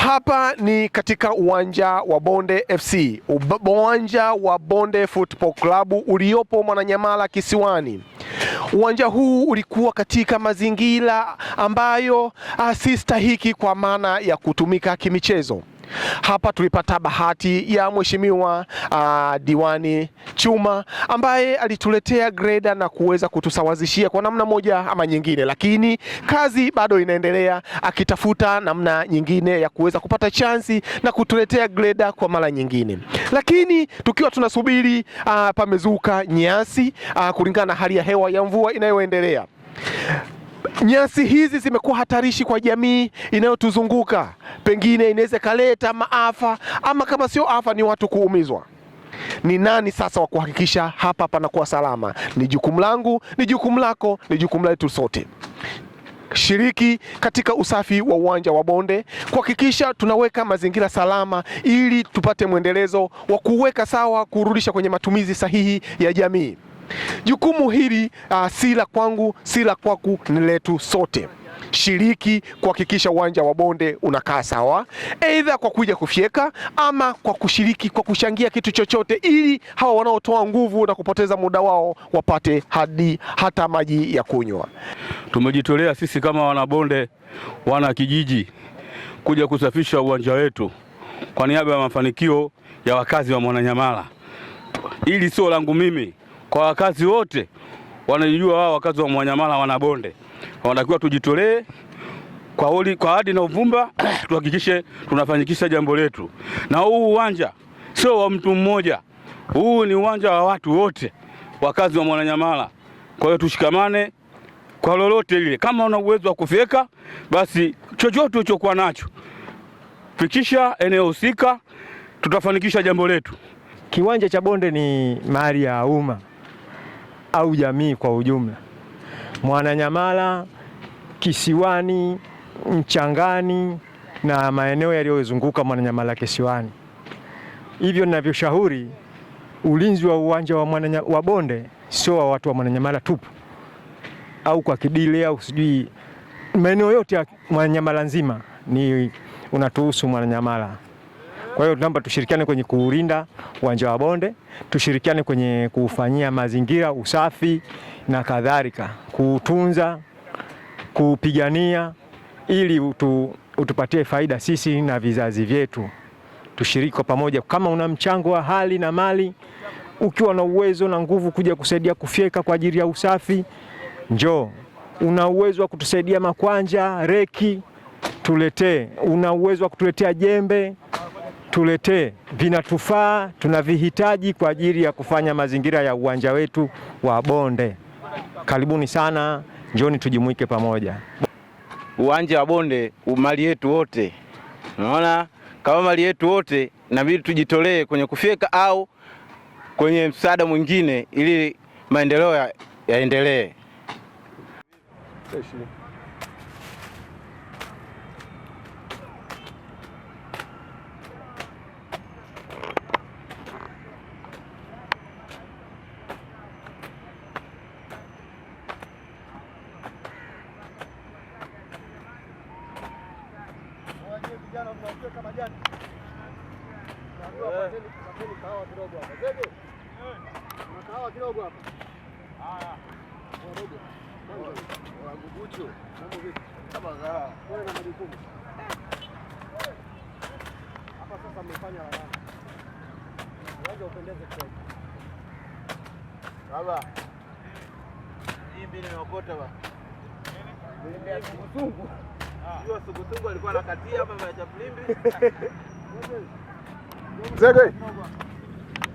Hapa ni katika uwanja wa Bonde FC, uwanja wa Bonde Football Club uliopo Mwananyamala Kisiwani. Uwanja huu ulikuwa katika mazingira ambayo si stahiki kwa maana ya kutumika kimichezo. Hapa tulipata bahati ya Mheshimiwa Diwani Chuma ambaye alituletea greda na kuweza kutusawazishia kwa namna moja ama nyingine, lakini kazi bado inaendelea akitafuta namna nyingine ya kuweza kupata chansi na kutuletea greda kwa mara nyingine. Lakini tukiwa tunasubiri pamezuka nyasi kulingana na hali ya hewa ya mvua inayoendelea. Nyasi hizi zimekuwa hatarishi kwa jamii inayotuzunguka, pengine inaweza kaleta maafa ama kama sio afa ni watu kuumizwa. Ni nani sasa wa kuhakikisha hapa panakuwa salama? Ni jukumu langu, ni jukumu lako, ni jukumu letu sote. Shiriki katika usafi wa uwanja wa Bonde kuhakikisha tunaweka mazingira salama ili tupate mwendelezo wa kuweka sawa, kurudisha kwenye matumizi sahihi ya jamii. Jukumu hili si la kwangu, si la kwako, ni letu sote. Shiriki kuhakikisha uwanja wa Bonde unakaa sawa, aidha kwa kuja kufyeka ama kwa kushiriki kwa kuchangia kitu chochote, ili hawa wanaotoa nguvu na kupoteza muda wao wapate hata maji ya kunywa. Tumejitolea sisi kama wanabonde, wana kijiji, kuja kusafisha uwanja wetu kwa niaba ya mafanikio ya wakazi wa Mwananyamala. Ili sio langu mimi, kwa wakazi wote wanajua wao wakazi wa Mwananyamala wanabonde. Wanatakiwa tujitolee kwa hadi na uvumba tuhakikishe tunafanyikisha jambo letu. Na huu uwanja sio wa mtu mmoja. Huu ni uwanja wa watu wote, wakazi wa Mwananyamala. Kwa hiyo tushikamane kwa lolote lile. Kama una uwezo wa kufyeka, basi chochote ulichokuwa nacho fikisha eneo husika, tutafanikisha jambo letu. Kiwanja cha Bonde ni mali ya umma au jamii kwa ujumla. Mwananyamala, Kisiwani, Mchangani na maeneo yaliyozunguka Mwananyamala Kisiwani. Hivyo ninavyoshauri, ulinzi wa uwanja wa Bonde sio wa watu wa Mwananyamala tupu au kwa Kidile au sijui, maeneo yote ya Mwananyamala nzima ni unatuhusu Mwananyamala. Kwa hiyo tunaomba tushirikiane kwenye kuulinda uwanja wa Bonde, tushirikiane kwenye kufanyia mazingira usafi na kadhalika, kuutunza, kupigania ili utupatie faida sisi na vizazi vyetu. Tushiriki kwa pamoja. Kama una mchango wa hali na mali, ukiwa na uwezo na nguvu kuja kusaidia kufyeka kwa ajili ya usafi, njoo. Una uwezo wa kutusaidia makwanja, reki, tuletee. Una uwezo wa kutuletea jembe, tuletee. Vinatufaa, tunavihitaji kwa ajili ya kufanya mazingira ya uwanja wetu wa Bonde. Karibuni sana, njoni tujumuike pamoja. Uwanja wa Bonde mali yetu wote. Unaona, kama mali yetu wote inabidi tujitolee kwenye kufyeka au kwenye msaada mwingine ili maendeleo yaendelee. Baba, hii mbili niokota ba. Ndio sugusungu. Hiyo sugusungu alikuwa anakatia hapa ya Chaplimbi. Zege.